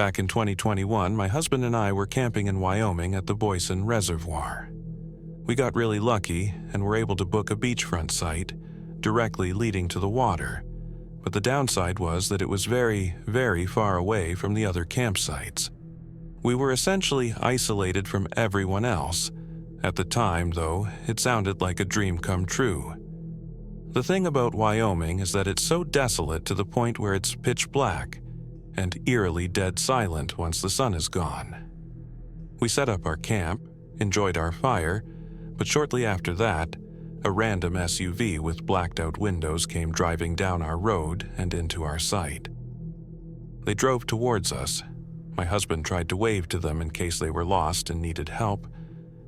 Back in 2021, my husband and I were camping in Wyoming at the Boysen Reservoir. We got really lucky and were able to book a beachfront site directly leading to the water, but the downside was that it was very, very far away from the other campsites. We were essentially isolated from everyone else. At the time, though, it sounded like a dream come true. The thing about Wyoming is that it's so desolate to the point where it's pitch black and eerily dead silent once the sun is gone. We set up our camp, enjoyed our fire, but shortly after that, a random SUV with blacked-out windows came driving down our road and into our sight. They drove towards us. My husband tried to wave to them in case they were lost and needed help,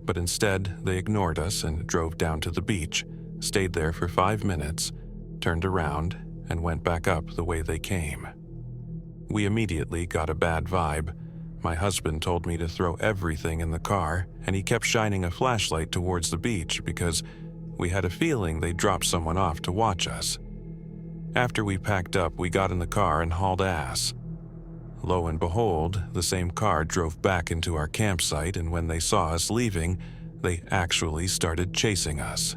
but instead they ignored us and drove down to the beach, stayed there for 5 minutes, turned around, and went back up the way they came. We immediately got a bad vibe. My husband told me to throw everything in the car, and he kept shining a flashlight towards the beach because we had a feeling they'd dropped someone off to watch us. After we packed up, we got in the car and hauled ass. Lo and behold, the same car drove back into our campsite, and when they saw us leaving, they actually started chasing us.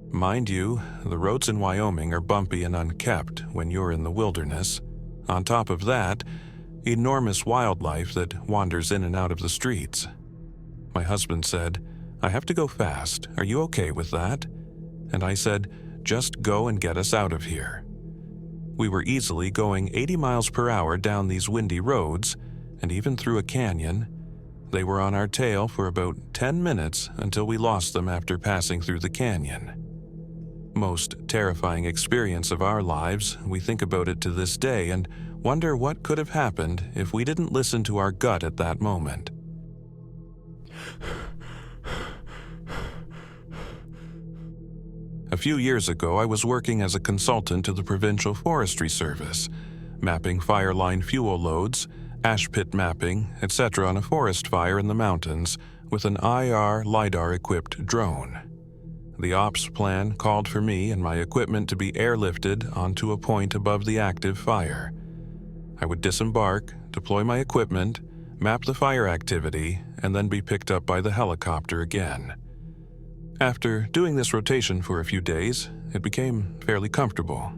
Mind you, the roads in Wyoming are bumpy and unkept when you're in the wilderness. On top of that, enormous wildlife that wanders in and out of the streets. My husband said, "I have to go fast. Are you okay with that?" And I said, "Just go and get us out of here." We were easily going 80 miles per hour down these windy roads, and even through a canyon. They were on our tail for about 10 minutes until we lost them after passing through the canyon. Most terrifying experience of our lives, we think about it to this day and wonder what could have happened if we didn't listen to our gut at that moment. A few years ago, I was working as a consultant to the Provincial Forestry Service, mapping fire line fuel loads, ash pit mapping, etc. on a forest fire in the mountains with an IR LiDAR-equipped drone. The ops plan called for me and my equipment to be airlifted onto a point above the active fire. I would disembark, deploy my equipment, map the fire activity, and then be picked up by the helicopter again. After doing this rotation for a few days, it became fairly comfortable.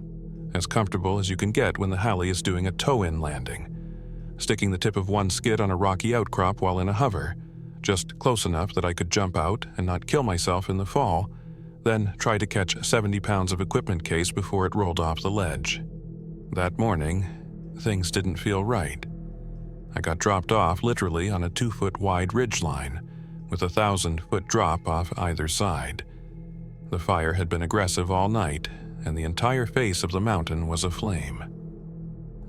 As comfortable as you can get when the heli is doing a tow-in landing. Sticking the tip of one skid on a rocky outcrop while in a hover, just close enough that I could jump out and not kill myself in the fall, then try to catch 70 pounds of equipment case before it rolled off the ledge. That morning, things didn't feel right. I got dropped off literally on a 2-foot wide ridgeline, with a 1,000-foot drop off either side. The fire had been aggressive all night, and the entire face of the mountain was aflame.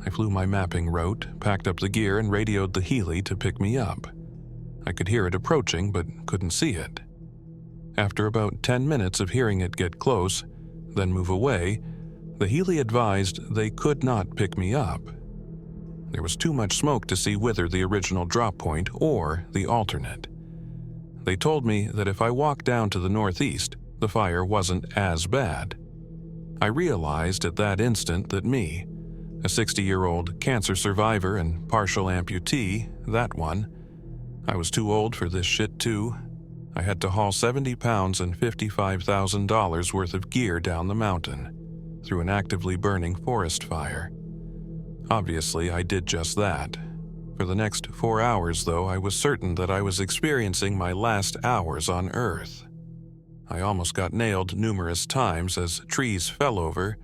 I flew my mapping route, packed up the gear, and radioed the heli to pick me up. I could hear it approaching, but couldn't see it. After about 10 minutes of hearing it get close, then move away, the heli advised they could not pick me up. There was too much smoke to see whether the original drop point or the alternate. They told me that if I walked down to the northeast, the fire wasn't as bad. I realized at that instant that me, a 60-year-old cancer survivor and partial amputee, that one, I was too old for this shit too. I had to haul 70 pounds and $55,000 worth of gear down the mountain, through an actively burning forest fire. Obviously, I did just that. For the next 4 hours, though, I was certain that I was experiencing my last hours on Earth. I almost got nailed numerous times as trees fell over.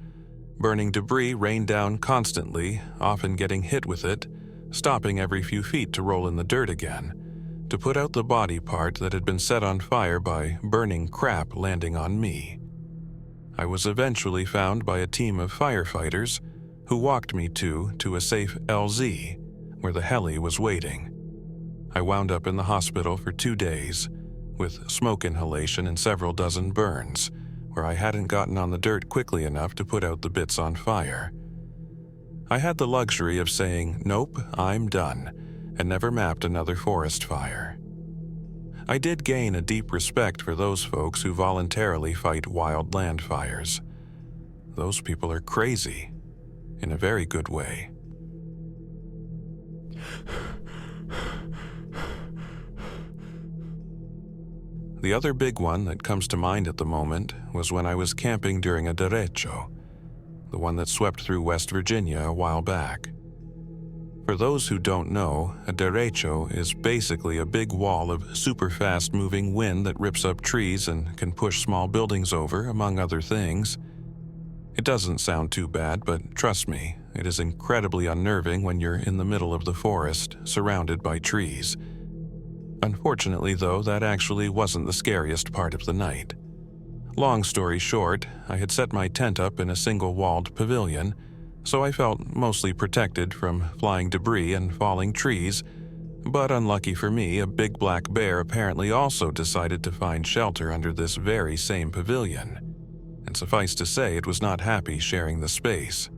Burning debris rained down constantly, often getting hit with it, stopping every few feet to roll in the dirt again, to put out the body part that had been set on fire by burning crap landing on me. I was eventually found by a team of firefighters who walked me to a safe LZ, where the heli was waiting. I wound up in the hospital for 2 days, with smoke inhalation and several dozen burns, where I hadn't gotten on the dirt quickly enough to put out the bits on fire. I had the luxury of saying, "Nope, I'm done," and never mapped another forest fire. I did gain a deep respect for those folks who voluntarily fight wild land fires. Those people are crazy, in a very good way. The other big one that comes to mind at the moment was when I was camping during a derecho, the one that swept through West Virginia a while back. For those who don't know, a derecho is basically a big wall of super fast moving wind that rips up trees and can push small buildings over, among other things. It doesn't sound too bad, but trust me, it is incredibly unnerving when you're in the middle of the forest, surrounded by trees. Unfortunately, though, that actually wasn't the scariest part of the night. Long story short, I had set my tent up in a single-walled pavilion, so I felt mostly protected from flying debris and falling trees, but unlucky for me, a big black bear apparently also decided to find shelter under this very same pavilion, and suffice to say it was not happy sharing the space.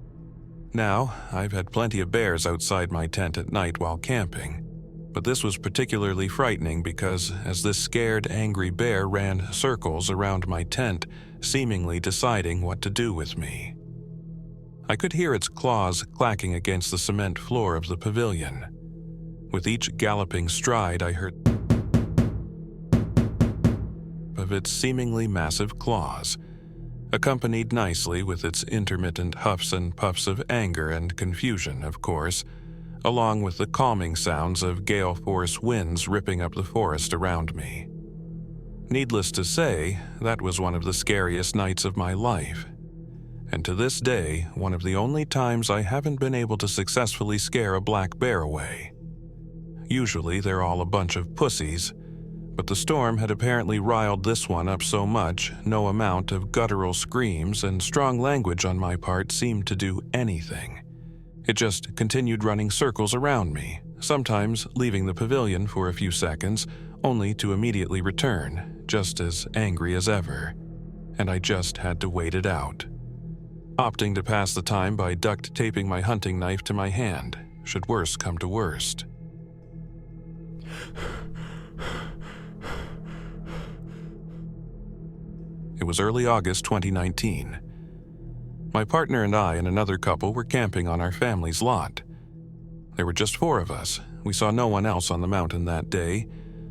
Now, I've had plenty of bears outside my tent at night while camping, but this was particularly frightening because as this scared, angry bear ran circles around my tent, seemingly deciding what to do with me. I could hear its claws clacking against the cement floor of the pavilion. With each galloping stride, I heard of its seemingly massive claws, accompanied nicely with its intermittent huffs and puffs of anger and confusion, of course, along with the calming sounds of gale-force winds ripping up the forest around me. Needless to say, that was one of the scariest nights of my life, and to this day, one of the only times I haven't been able to successfully scare a black bear away. Usually they're all a bunch of pussies, but the storm had apparently riled this one up so much, no amount of guttural screams and strong language on my part seemed to do anything. It just continued running circles around me, sometimes leaving the pavilion for a few seconds, only to immediately return, just as angry as ever. And I just had to wait it out, opting to pass the time by duct taping my hunting knife to my hand, should worse come to worst. It was early August 2019. My partner and I and another couple were camping on our family's lot. There were just 4 of us. We saw no one else on the mountain that day,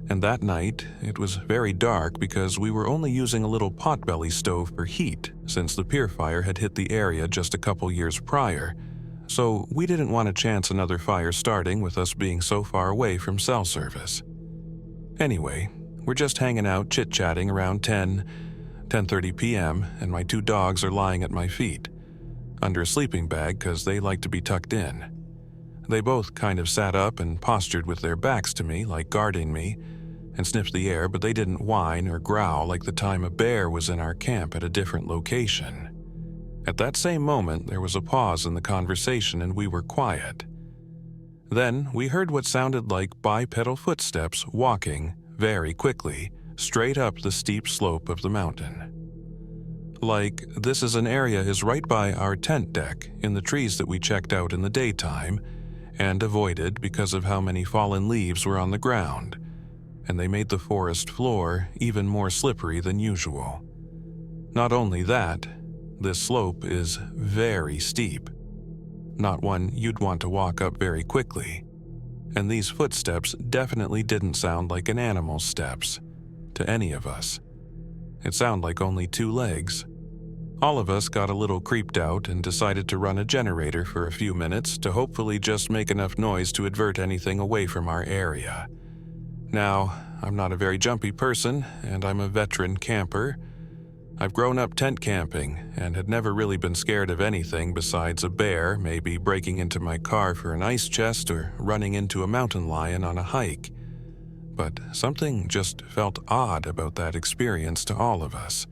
and that night it was very dark because we were only using a little potbelly stove for heat since the pier fire had hit the area just a couple years prior, so we didn't want to chance another fire starting with us being so far away from cell service. Anyway, we're just hanging out chit-chatting around 10:30 p.m., and my 2 dogs are lying at my feet, under a sleeping bag because they like to be tucked in. They both kind of sat up and postured with their backs to me, like guarding me, and sniffed the air, but they didn't whine or growl like the time a bear was in our camp at a different location. At that same moment, there was a pause in the conversation and we were quiet. Then we heard what sounded like bipedal footsteps walking, very quickly, straight up the steep slope of the mountain. Like, this is an area is right by our tent deck in the trees that we checked out in the daytime and avoided because of how many fallen leaves were on the ground, and they made the forest floor even more slippery than usual. Not only that, this slope is very steep, not one you'd want to walk up very quickly, and these footsteps definitely didn't sound like an animal's steps to any of us. It sounded like only 2 legs. All of us got a little creeped out and decided to run a generator for a few minutes to hopefully just make enough noise to avert anything away from our area. Now, I'm not a very jumpy person, and I'm a veteran camper. I've grown up tent camping and had never really been scared of anything besides a bear maybe breaking into my car for an ice chest or running into a mountain lion on a hike. But something just felt odd about that experience to all of us.